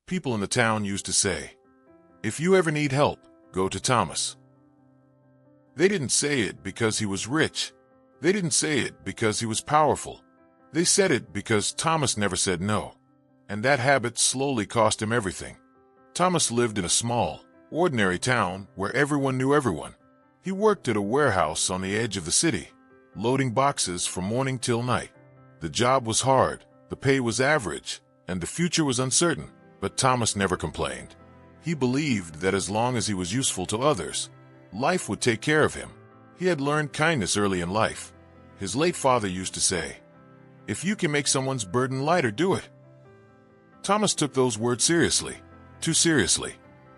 People in the town used to say, "If you ever need help, go to Thomas." They didn't say it because he was rich. They didn't say it because he was powerful. They said it because Thomas never said no. And that habit slowly cost him everything. Thomas lived in a small, ordinary town where everyone knew everyone. He worked at a warehouse on the edge of the city, loading boxes from morning till night. The job was hard, the pay was average, and the future was uncertain, but Thomas never complained. He believed that as long as he was useful to others, life would take care of him. He had learned kindness early in life. His late father used to say, "If you can make someone's burden lighter, do it." Thomas took those words seriously, too seriously.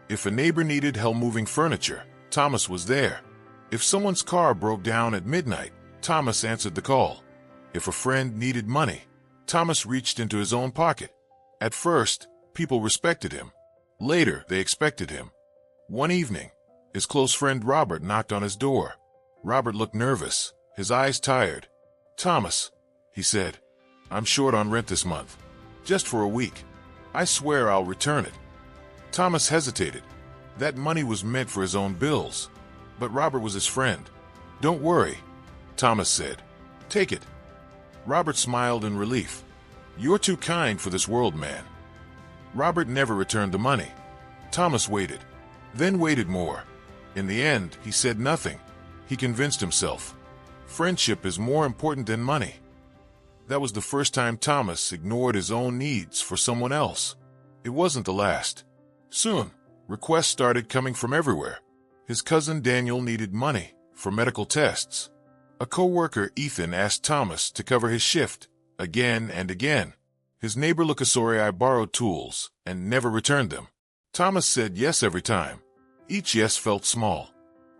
If a neighbor needed help moving furniture, Thomas was there. If someone's car broke down at midnight, Thomas answered the call. If a friend needed money, Thomas reached into his own pocket. At first, people respected him. Later, they expected him. One evening, his close friend Robert knocked on his door. Robert looked nervous, his eyes tired. "Thomas," he said, "I'm short on rent this month. Just for a week. I swear I'll return it." Thomas hesitated. That money was meant for his own bills. But Robert was his friend. "Don't worry," Thomas said. "Take it." Robert smiled in relief. "You're too kind for this world, man." Robert never returned the money. Thomas waited, then waited more. In the end, he said nothing. He convinced himself. Friendship is more important than money. That was the first time Thomas ignored his own needs for someone else. It wasn't the last. Soon, requests started coming from everywhere. His cousin Daniel needed money for medical tests. A co-worker, Ethan, asked Thomas to cover his shift again and again. His neighbor Lucasori borrowed tools and never returned them. Thomas said yes every time. Each yes felt small,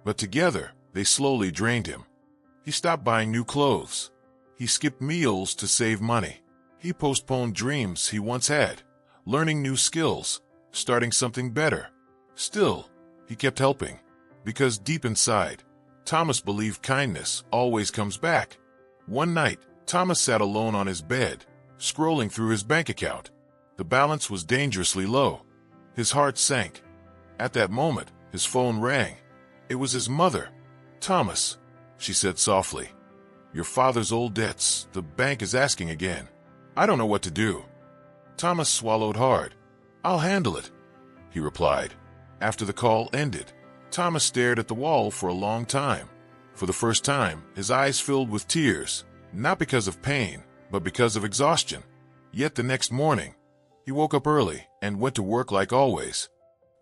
but together they slowly drained him. He stopped buying new clothes. He skipped meals to save money. He postponed dreams he once had, learning new skills, starting something better. Still, he kept helping, because deep inside, Thomas believed kindness always comes back. One night, Thomas sat alone on his bed, scrolling through his bank account. The balance was dangerously low. His heart sank. At that moment, his phone rang. It was his mother. "Thomas," she said softly, "your father's old debts, the bank is asking again. I don't know what to do." Thomas swallowed hard. "I'll handle it," he replied. After the call ended, Thomas stared at the wall for a long time. For the first time, his eyes filled with tears, not because of pain, but because of exhaustion. Yet the next morning, he woke up early and went to work like always.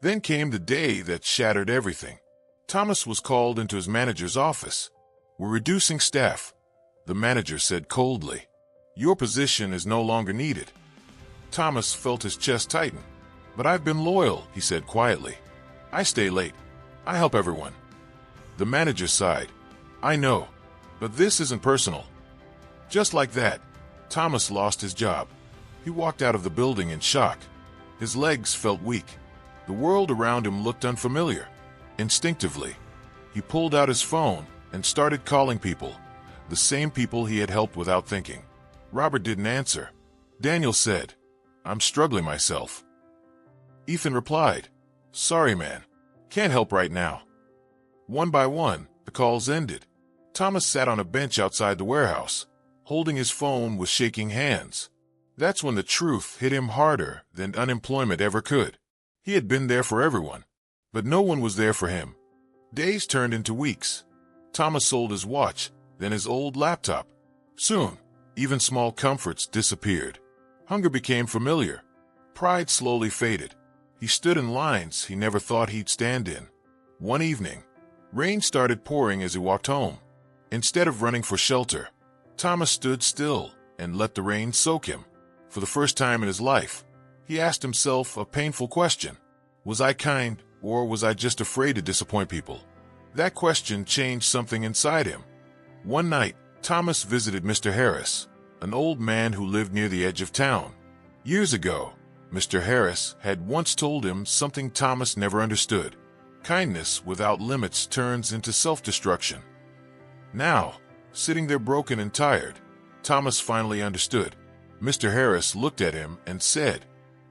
Then came the day that shattered everything. Thomas was called into his manager's office. "We're reducing staff," the manager said coldly. "Your position is no longer needed." Thomas felt his chest tighten. "But I've been loyal," he said quietly. "I stay late. I help everyone." The manager sighed. "I know, but this isn't personal." Just like that, Thomas lost his job. He walked out of the building in shock. His legs felt weak. The world around him looked unfamiliar. Instinctively, he pulled out his phone and started calling people, the same people he had helped without thinking. Robert didn't answer. Daniel said, "I'm struggling myself." Ethan replied, "Sorry, man. Can't help right now." One by one, the calls ended. Thomas sat on a bench outside the warehouse, holding his phone with shaking hands. That's when the truth hit him harder than unemployment ever could. He had been there for everyone, but no one was there for him. Days turned into weeks. Thomas sold his watch, then his old laptop. Soon, even small comforts disappeared. Hunger became familiar. Pride slowly faded. He stood in lines he never thought he'd stand in. One evening, rain started pouring as he walked home. Instead of running for shelter, Thomas stood still and let the rain soak him. For the first time in his life, he asked himself a painful question. Was I kind, or was I just afraid to disappoint people? That question changed something inside him. One night, Thomas visited Mr. Harris, an old man who lived near the edge of town. Years ago, Mr. Harris had once told him something Thomas never understood. Kindness without limits turns into self-destruction. Now, sitting there broken and tired, Thomas finally understood. Mr. Harris looked at him and said,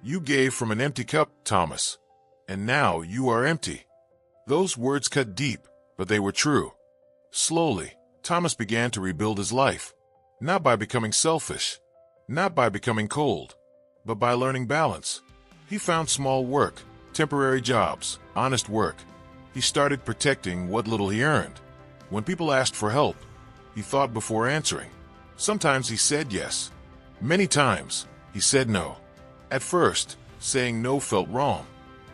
You gave from an empty cup, Thomas, and now you are empty. Those words cut deep, but they were true. Slowly, Thomas began to rebuild his life, not by becoming selfish, not by becoming cold, but by learning balance. He found small work, temporary jobs, honest work. He started protecting what little he earned. When people asked for help, he thought before answering. Sometimes he said yes. Many times, he said no. At first, saying no felt wrong.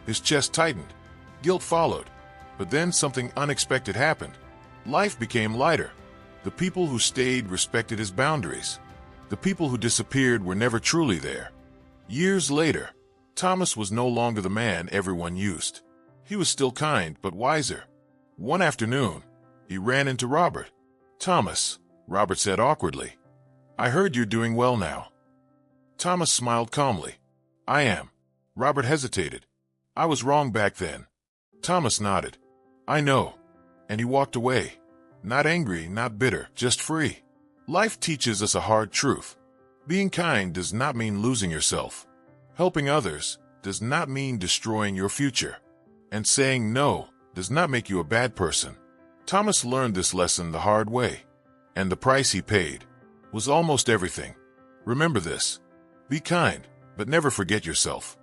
His chest tightened. Guilt followed. But then something unexpected happened. Life became lighter. The people who stayed respected his boundaries. The people who disappeared were never truly there. Years later, Thomas was no longer the man everyone used. He was still kind, but wiser. One afternoon, he ran into Robert. "Thomas," Robert said awkwardly, "I heard you're doing well now." Thomas smiled calmly. "I am." Robert hesitated. "I was wrong back then." Thomas nodded. "I know." And he walked away. Not angry, not bitter, just free. Life teaches us a hard truth. Being kind does not mean losing yourself. Helping others does not mean destroying your future. And saying no does not make you a bad person. Thomas learned this lesson the hard way. And the price he paid was almost everything. Remember this. Be kind, but never forget yourself.